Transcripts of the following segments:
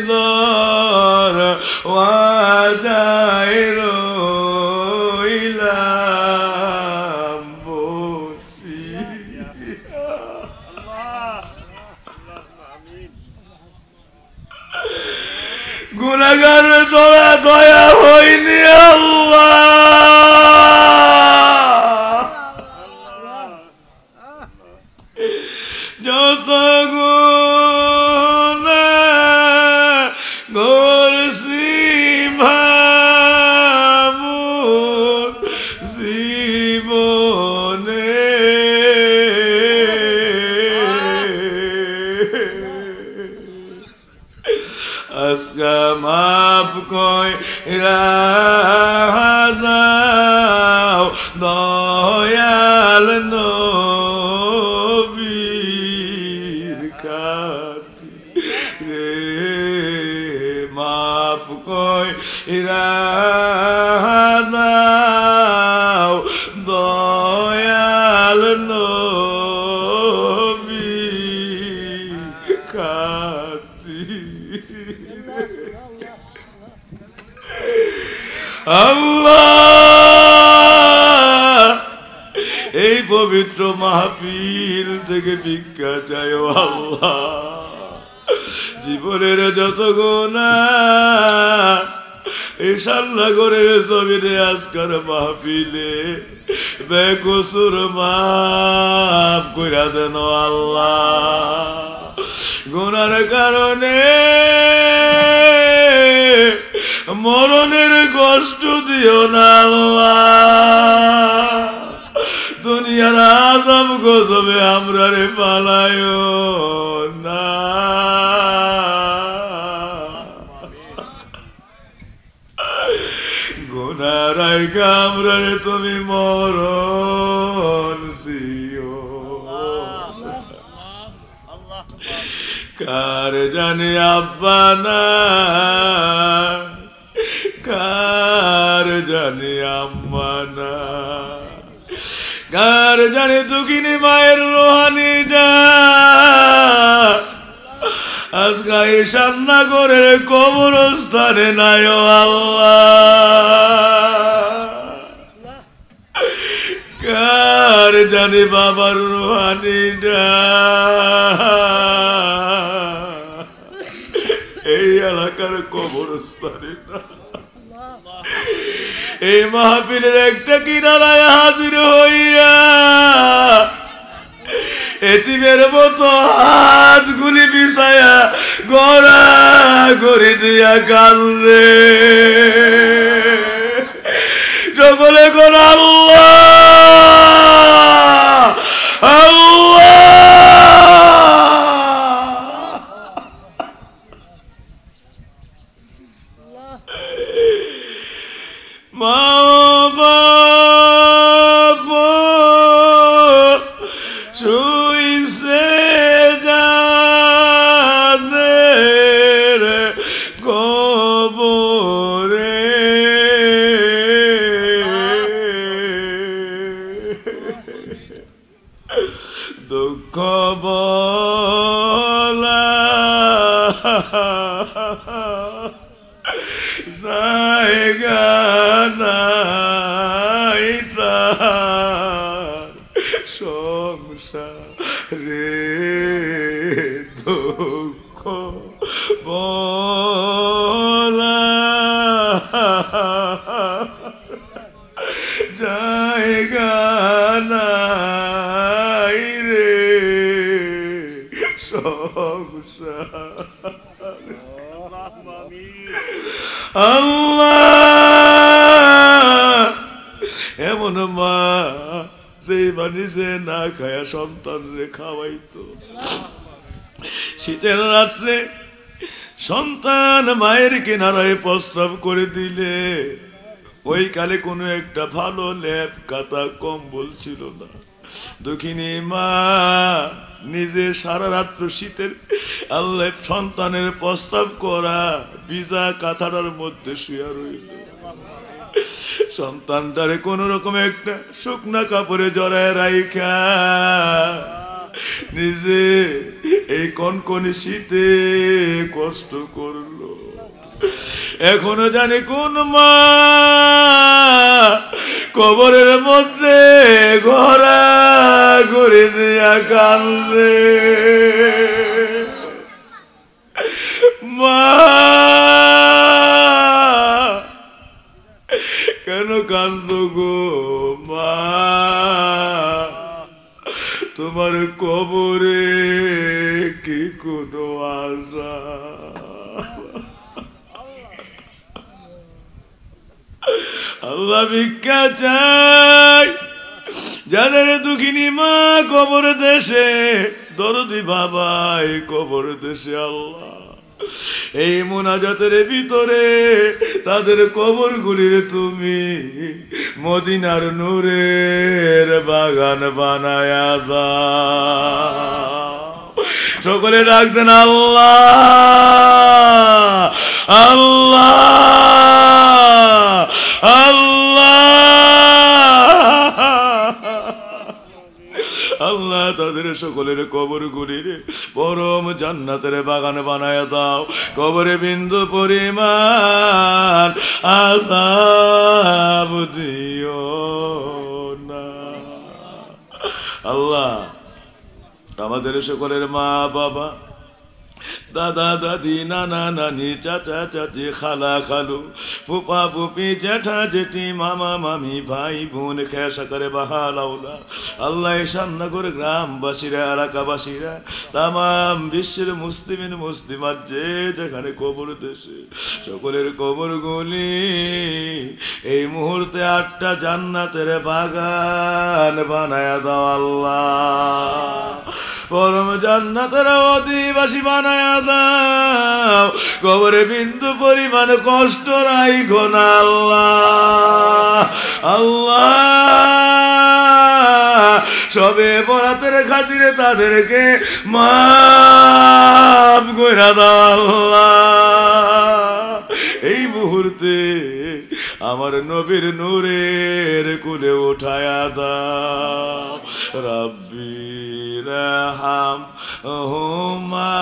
দর ওয়াজায় রইলাম বসি গুনাহগার তোরা দয়া হইনি আল্লাহ যত করছি মামুন জীবনে আজকা মাফ কইরা দাও দয়াল নবীর খাতিরে মাফ কইরা দাও দয়াল নবীর খাতিরে আল্লাহ এই পবিত্র মাহফিল থেকে ভিক্ষা চাই আল্লাহ জীবনের যত গুনাহ এই সান্নাগরের জমিনে আজকের মাহফিলে বেকসুর মাফ কইরা দেন আল্লাহ গুনার কারণে মরণের কষ্ট দিও না আল্লাহ দুনিয়ার আযাব গজবে আমরা রে পালায়ও না গুনার আইগা আমরা রে তুমি মরণ দিও কার জানে আব্বা না কার জানে আম্মা না কার জানে দুঃখিনী মায়ের রোহানিটা আজকে এই সান্নাগরের কবরস্থানে নাই ও আল্লাহ কার জানে বাবার রোহানিটা এই এলাকার কবরস্থানে না এই মাহফিলের একটা কিনারায় হাজির হইয়া এতিমের মতো হাতগুলি বিছায়া গড়া গড়ি দিয়া কান্দে সকলে কোন আল্লাহ আল্লাহ মা বাবা শুইছে যাদের কবরে দুঃখ বলা জায়গা নাই তার সংসারে দুঃখ বলা জায়গা নাই রে সংসার আল্লাহ এমন মা যে মানুষে না খায়া সন্তান রে খাওয়াইতো শীতের রাত্রে সন্তান মায়ের কিনারায় প্রস্রাব করে দিলে ওই কালে কোনো একটা ভালো লেপ কাতা কম্বল ছিল না দুঃখিনী মা নিজে সারা রাত্র শীতের আল্লাহ সন্তানের প্রস্তাব করা ভিজা কাঁথাটার মধ্যে শুয়ে রইল সন্তানটারে কোন রকম একটা শুকনা কাপড়ে জড়ায় রাইখা নিজে এই কনকনে শীতে কষ্ট করলো। এখনো জানি কোন মা কবরের মধ্যে ঘোরা ঘুরে দিয়া কান্দে। মা কেন কান্দো গো মা? তোমার কবরে কি কোনো আশা? আল্লাহ ভিক্ষা চাই যাদের দুঃখিনী মা কবর দেশে, দরদি বাবা এই কবর দেশে, আল্লাহ এই মুনাজাতের ভিতরে তাদের কবরগুলির তুমি মদিনার নূরের বাগান বানায়া দাও। সকলে ডাক দেন আল্লাহ আল্লাহ আল্লাহ আল্লাহ। তাদের সকলের কবরগুলির পরম জান্নাতের বাগান বানায় দাও। কবরে বিন্দু পরিমাণ আযাব দিও না আল্লাহ। আমাদের সকলের মা বাবা, দাদা দাদি, নানা নানি, চাচা চাচি, খালা খালু, ফুপা ফুপি, জ্যাঠা জেঠি, মামা মামি, ভাই বোন, খেসা করে বাহালাউলা, আল্লাহ শান্নগর গ্রামবাসীরা, এলাকাবাসীরা, তামাম বিশ্বের মুসলিমিন মুসলিমাত যে যেখানে কবর দেশে, সকলের কবরগুলি এই মুহূর্তে 8টা জান্নাতের বাগান বানায়া দাও আল্লাহ। পরম জান্নাতের অধিবাসী বানায়া দাও। কবরে বিন্দু পরিমাণ কষ্ট রাইখো না আল্লাহ আল্লাহ। সবে বরাতের খাতিরে তাদেরকে মাফ কইরা দাও আল্লাহ। এই মুহূর্তে আমার নবীর নূরের কুলে উঠায়া দাও। রাব্বি রাহাম হুমা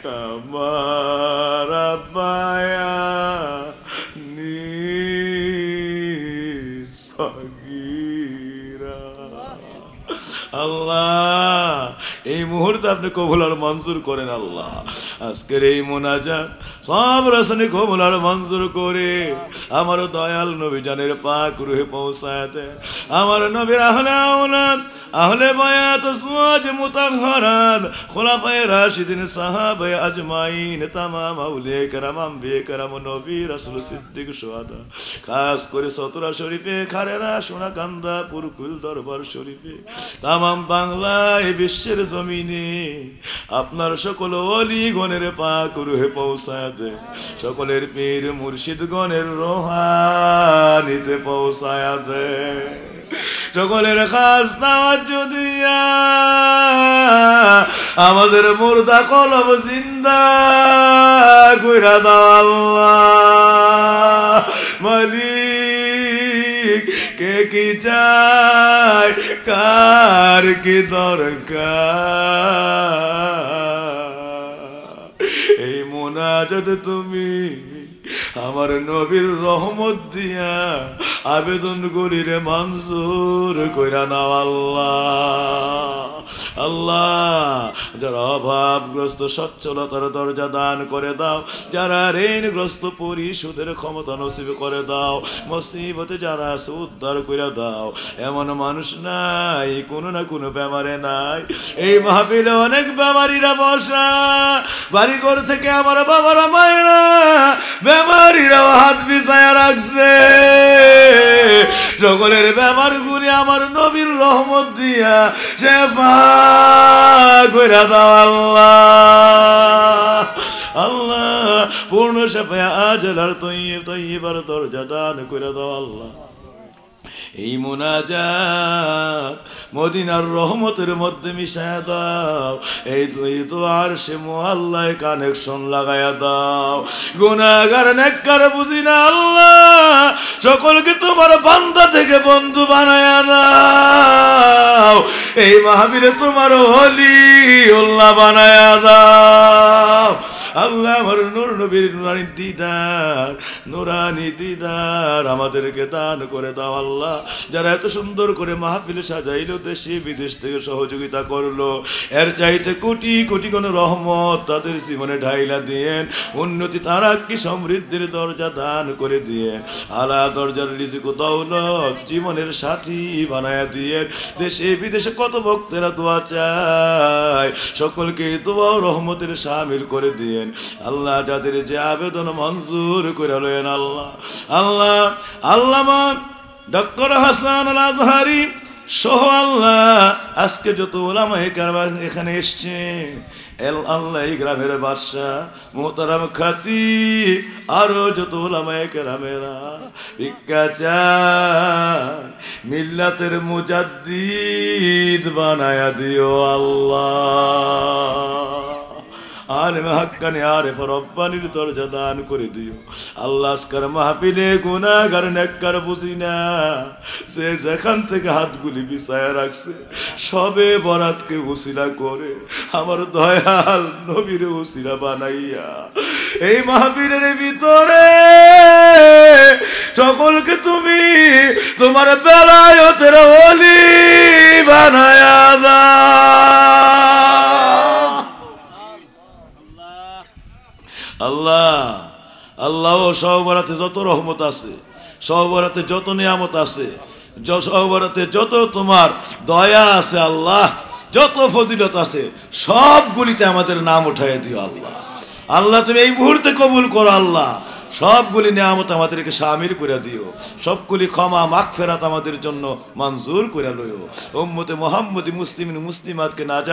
কামা রাব্বায়ানি সগীরা। আল্লাহ এই মুহূর্তে আপনি কবুল আর মঞ্জুর করেন আল্লাহ। আজকের এই মুনাজাত সব রসনে কবুল আর মঞ্জুর করে আমার দয়াল নবী জানের পাক রুহে পৌঁছায় দেন। আমার নবীর আহলে আওলাদ, আহলে বায়াত, সুয়াজ মুতাহহারাত, খুলাফায়ে রাশিদিন, সাহাবায়ে আজমাইন, তামাম আউলিয়া কেরাম, আম্বিয়া কেরাম, নবী রাসূল, সিদ্দিক, শুহাদা, খাস করে সতরা শরীফে, খারেরা, সোনাকান্দা, পুরকুল দরবার শরীফে, তামাম বাংলায় বিশ্বের জমিনে আপনার সকল ওলি গণের পাক রুহে পৌঁছায় দেন। সকলের পীর মুর্শিদ গণের রোহানিতে পৌঁছায় দেন। সকলের খাস নাওয়াজ দিয়া আমাদের মুর্দা কলব জিন্দা কইরা দাও আল্লাহ। মালিক কে কি চাই, কার কি দরকার, এই মুনাজাত তুমি আমার নবীর রহমত দিয়া আবেদন করিরে মঞ্জুর কইরা নাও আল্লাহ আল্লাহ। যারা অভাবগ্রস্ত সচ্ছলতার দরজা দান করে দাও, যারা ঋণগ্রস্ত পরিশোধের ক্ষমতা নসিব করে দাও, মুসিবতে যারা আছে উদ্ধার করে দাও। এমন মানুষ নাই কোনো না কোনো ব্যাপারে নাই। এই মাহফিলে অনেক ব্যাপারীরা বসা, বাড়িঘর থেকে আমার বাবারা মায়েরা ব্যাপারীরাও হাত বিছায়া রাখছে। সকলের ব্যাপারগুলি আমার নবীর রহমত দিয়া শেফা কইরা দাও আল্লাহ আল্লাহ। পূর্ণ শেফা আজলার তৈয়ব তৈয়বার দরজা দান কইরা দাও আল্লাহ। এই মুনাজাত মদিনার রহমতের মধ্যে মিশায়া দাও। এই তো আর সে মোয়াল্লায় কানেকশন লাগায়া দাও। গুনাহগার নেককার বুঝি না আল্লাহ, সকলকে তোমার বান্দা থেকে বন্ধু বানায়া দাও। এই মাহফিলে তোমার ওলি আল্লাহ বানায়া দাও। আল্লাহ আমার নূর নবীর নুরানি দিদার, নুরানি দিদার আমাদেরকে দান করে দাও। আল্লাহ যারা এত সুন্দর করে মাহফিল সাজাইলো, দেশে বিদেশ থেকে সহযোগিতা করলো, এর চাইতে কোটি কোটি কোন রহমত তাদের জীবনে ঢাইলা দিয়েন, উন্নতি তারা কি সমৃদ্ধির দরজা দান করে দিয়েন। আলা দরজার রিজিক দৌলত জীবনের সাথী বানায়া দিয়েন। দেশে বিদেশে কত ভক্তেরা দোয়া চায়, সকলকে দোয়া ও রহমতের শামিল করে দিয়েন। আল্লাহ যাদের যে আবেদন মঞ্জুর করে লয়েন আল্লাহ। আল্লাহ আল্লামা ডক্টর হাসান আল আজহারি সহ আল্লাহ আজকে যত ওলামায়ে কেরাম এখানে এসছে, আল্লাহ এই গ্রামের বাদশাহ মোহতারাম খাতিব আরো যত ওলামায়ে কেরামেরা ভিক্ষা চায়, মিল্লাতের মুজাদ্দিদ বানায়া দিও আল্লাহ। আলেম হাক্কানি আরেফ রব্বানির দরজা দান করে দিও আল্লাহ। আজকের মাহফিলে গুনাহগার নেককার বুঝি না, যে যেখান থেকে হাতগুলি বিছায়া রাখছে সবে বরাতকে উসিলা করে আমার দয়াল নবীর উসিলা বানাইয়া এই মাহফিলের ভিতরে সকলকে তুমি তোমার বেলায়েতের ওলি বানায়া দাও। আল্লাহ আল্লাহ সহবরাতে যত রহমত আছে, সহবরাতে যত নিয়ামত আছে, সহবরাতে যত তোমার দয়া আছে আল্লাহ, যত ফজিলত আছে সবগুলিতে আমাদের নাম উঠাইয়া দিও আল্লাহ। আল্লাহ তুমি এই মুহূর্তে কবুল করো আল্লাহ। সবগুলি নিয়ামত আমাদেরকে শামিল করে দিও, সবগুলি ক্ষমা মাগফিরাত আমাদের জন্য মঞ্জুর করে লইও। উম্মতে মুহাম্মদি মুসলিমিন মুসলিমাতকে নাজাত